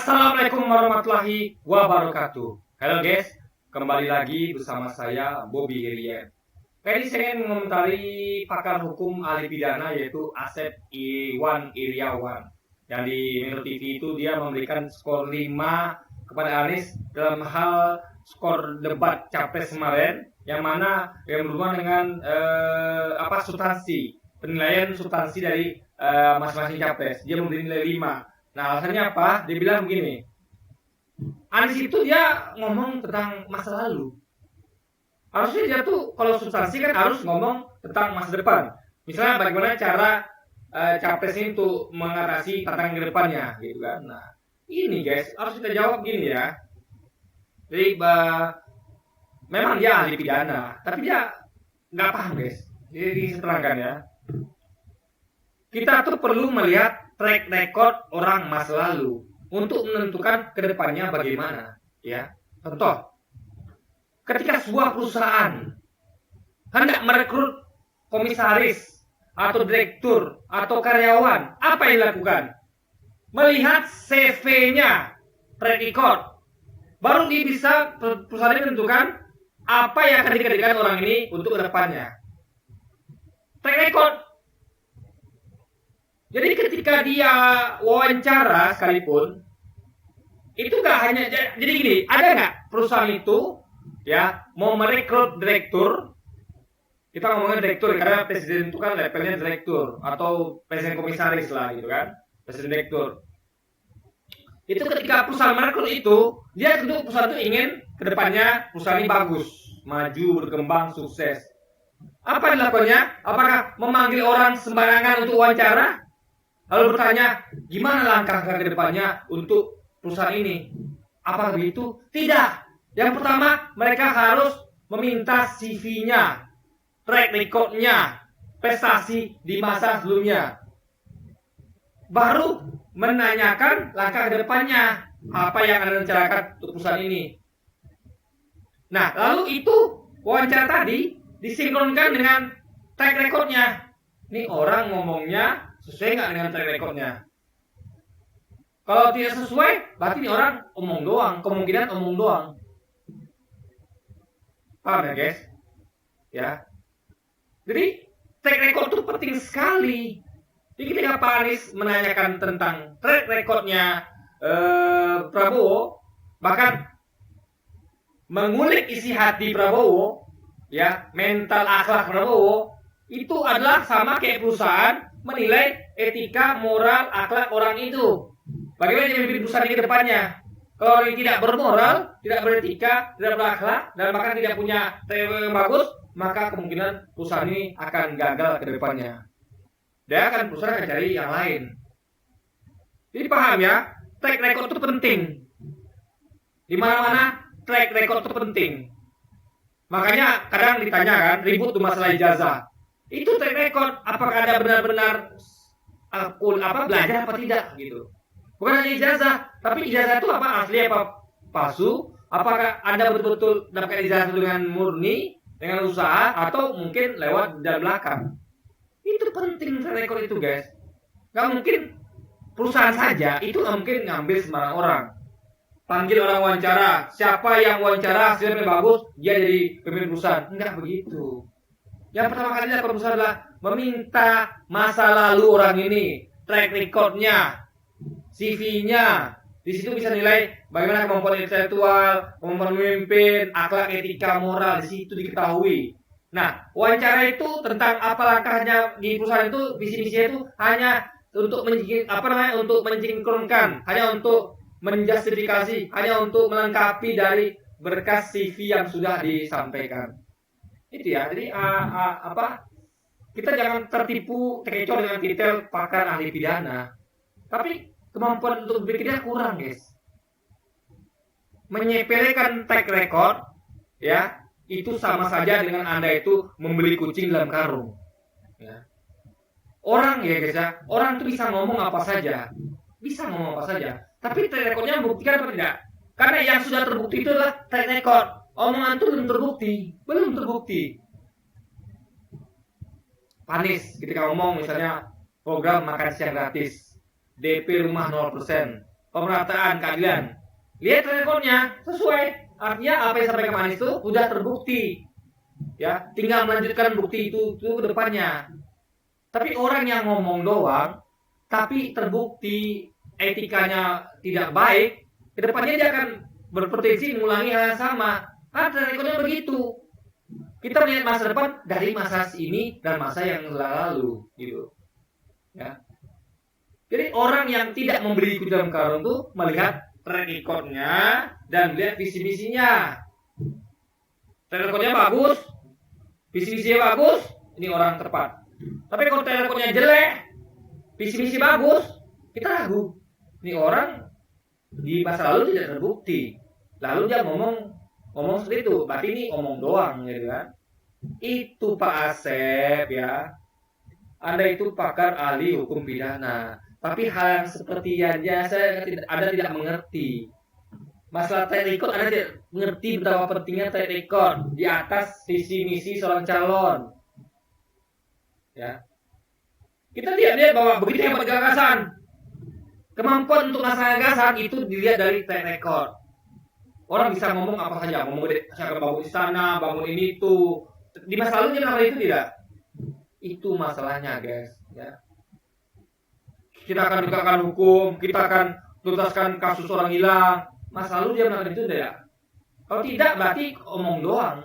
Assalamualaikum warahmatullahi wabarakatuh. Halo guys, kembali lagi bersama saya Bobby Irian. Kali ini saya ingin mengomentari pakar hukum ahli pidana yaitu Asep Iwan Iriawan. Yang di Metro TV itu dia memberikan skor 5 kepada Anies dalam hal skor debat capres kemarin, yang mana yang berhubungan dengan substansi, penilaian substansi dari masing-masing capres. Dia memberi nilai 5. Nah, alasannya apa? Dia bilang begini, Anies itu dia ngomong tentang masa lalu. Harusnya dia tuh kalau substansi kan harus ngomong tentang masa depan. Misalnya bagaimana cara capres ini untuk mengatasi tantangan ke depannya, gitu kan. Nah, ini guys, harus kita jawab gini ya. Jadi, memang dia ahli pidana, tapi dia nggak paham guys. Jadi terangkan ya. Kita tuh perlu melihat track record orang masa lalu untuk menentukan kedepannya bagaimana, ya. Contoh, ketika sebuah perusahaan hendak merekrut komisaris atau direktur atau karyawan, apa yang dilakukan? Melihat CV-nya, track record, baru dia bisa perusahaan ini menentukan apa yang akan dikerjakan orang ini untuk kedepannya. Track record. Jadi ketika dia wawancara sekalipun, itu nggak hanya, jadi gini, ada nggak perusahaan itu ya mau merekrut direktur, kita ngomongin direktur karena presiden itu kan levelnya direktur atau presiden komisaris lah gitu kan, presiden direktur. Itu ketika perusahaan merekrut itu, dia tentu perusahaan itu ingin kedepannya perusahaan ini bagus, maju, berkembang, sukses. Apa yang dilakukannya? Apakah memanggil orang sembarangan untuk wawancara? Lalu bertanya, gimana langkah ke depannya untuk perusahaan ini? Apa begitu? Tidak. Yang pertama, mereka harus meminta CV-nya, track record-nya, prestasi di masa sebelumnya. Baru menanyakan langkah ke depannya, apa yang Anda rencanakan untuk perusahaan ini. Nah, lalu itu wawancara tadi disinkronkan dengan track record-nya. Ini orang ngomongnya sesuai nggak dengan track record-nya? Kalau tidak sesuai, berarti ini orang omong doang, kemungkinan omong doang. Paham ya guys? Ya. Jadi track record itu penting sekali. Jadi ketika Pak Anies menanyakan tentang track record-nya Prabowo, bahkan mengulik isi hati Prabowo, ya, mental akhlak Prabowo, itu adalah sama kayak perusahaan menilai etika, moral, akhlak orang itu. Bagaimana dia memimpin perusahaan ini ke depannya? Kalau orang ini tidak bermoral, tidak beretika, tidak berakhlak, dan bahkan tidak punya teori yang bagus, maka kemungkinan perusahaan ini akan gagal ke depannya. Perusahaan akan cari yang lain. Jadi paham ya, track record itu penting. Di mana-mana track record itu penting. Makanya kadang ditanya kan, ribut tuh masalah ijazah. Itu track record, apakah Anda benar-benar belajar apa tidak gitu. Bukan hanya ijazah, tapi ijazah itu apa, asli apa palsu? Apakah Anda betul-betul dapatkan ijazah dengan murni, dengan usaha, atau mungkin lewat dari belakang? Itu penting track record itu guys. Gak mungkin perusahaan saja, itu gak mungkin ngambil sembarang orang. Panggil orang wawancara, siapa yang wawancara hasilnya bagus, dia jadi pemimpin perusahaan. Enggak begitu. Yang pertama kali dilakukan perusahaan adalah meminta masa lalu orang ini, track record-nya, CV-nya. Di situ bisa nilai bagaimana kemampuan intelektual, kemampuan memimpin, akhlak, etika, moral, di situ diketahui. Nah, wawancara itu tentang apa langkahnya di perusahaan itu, visi-misinya itu hanya untuk mensinkronkan, hanya untuk menjustifikasi, hanya untuk melengkapi dari berkas CV yang sudah disampaikan. Itu ya, jadi kita jangan tertipu terkecoh dengan titel pakar ahli pidana, tapi kemampuan untuk berpikirnya kurang guys. Menyepelekan track record ya, itu sama saja dengan Anda itu membeli kucing dalam karung ya. Orang ya guys ya, orang itu bisa ngomong apa saja, tapi track recordnya membuktikan apa tidak? Karena yang sudah terbukti itu adalah track record. Omongan itu belum terbukti. Anies ketika ngomong misalnya program makan siang gratis, DP rumah 0%, pemerataan keadilan. Lihat track recordnya sesuai. Artinya apa yang sampai kemarin itu sudah terbukti. Ya, tinggal melanjutkan bukti itu ke depannya. Tapi orang yang ngomong doang, tapi terbukti etikanya tidak baik, ke depannya dia akan berpotensi mengulangi hal yang sama. Kan track recordnya begitu. Kita melihat masa depan dari masa ini dan masa yang lalu, gitu. Ya. Jadi orang yang tidak membeli kuda dalam karung itu melihat track recordnya dan melihat visi misinya. Track recordnya bagus, visi misinya bagus, ini orang tepat. Tapi kalau track recordnya jelek, visi misi bagus, kita ragu. Ini orang di masa lalu tidak terbukti. Lalu dia ngomong seperti itu, berarti ini omong doang, gitu kan? Itu Pak Asep ya. Anda itu pakar ahli hukum pidana, tapi hal yang seperti aja Anda tidak mengerti. Masalah track record Anda tidak mengerti betapa pentingnya track record di atas visi misi seorang calon. Ya. Kita lihat bahwa begitu hebat gagasan. Kemampuan untuk melaksanakan gagasan itu dilihat dari track record. Orang bisa ngomong apa saja, ngomong saya bangun istana, bangun ini itu. Di masa lalu dia melakukan itu tidak? Itu masalahnya, guys. Ya. Kita akan tegakkan hukum, kita akan tuntaskan kasus orang hilang. Masa lalu dia melakukan itu tidak? Kalau tidak, berarti omong doang.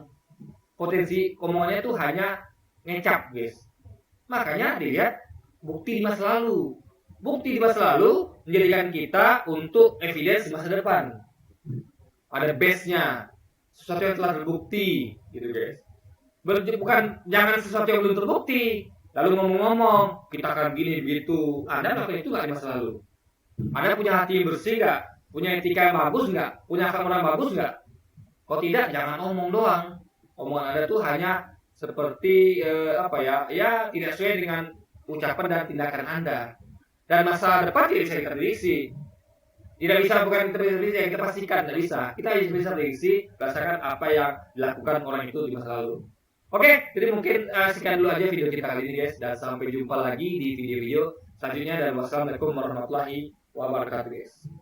Potensi omongannya itu hanya ngecap, guys. Makanya dilihat bukti di masa lalu. Bukti di masa lalu menjadikan kita untuk evidence di masa depan. Ada base-nya, sesuatu yang telah terbukti, gitu guys. Bukan jangan sesuatu yang belum terbukti, lalu ngomong-ngomong kita akan gini begitu. Anda melakukan itu nggak di masa lalu? Anda punya hati yang bersih nggak? Punya etika yang bagus nggak? Punya akhlak yang bagus nggak? Kalau tidak, jangan omong doang. Omongan Anda tuh hanya seperti ya tidak sesuai dengan ucapan dan tindakan Anda. Dan masa depan tidak bisa diprediksi. Tidak bisa, bukan terprediksi yang kita pastikan, tidak bisa. Kita hanya bisa prediksi berdasarkan apa yang dilakukan orang itu di masa lalu. Oke, jadi mungkin sekian dulu aja video kita kali ini guys. Dan sampai jumpa lagi di video-video selanjutnya. Dan wassalamualaikum warahmatullahi wabarakatuh guys.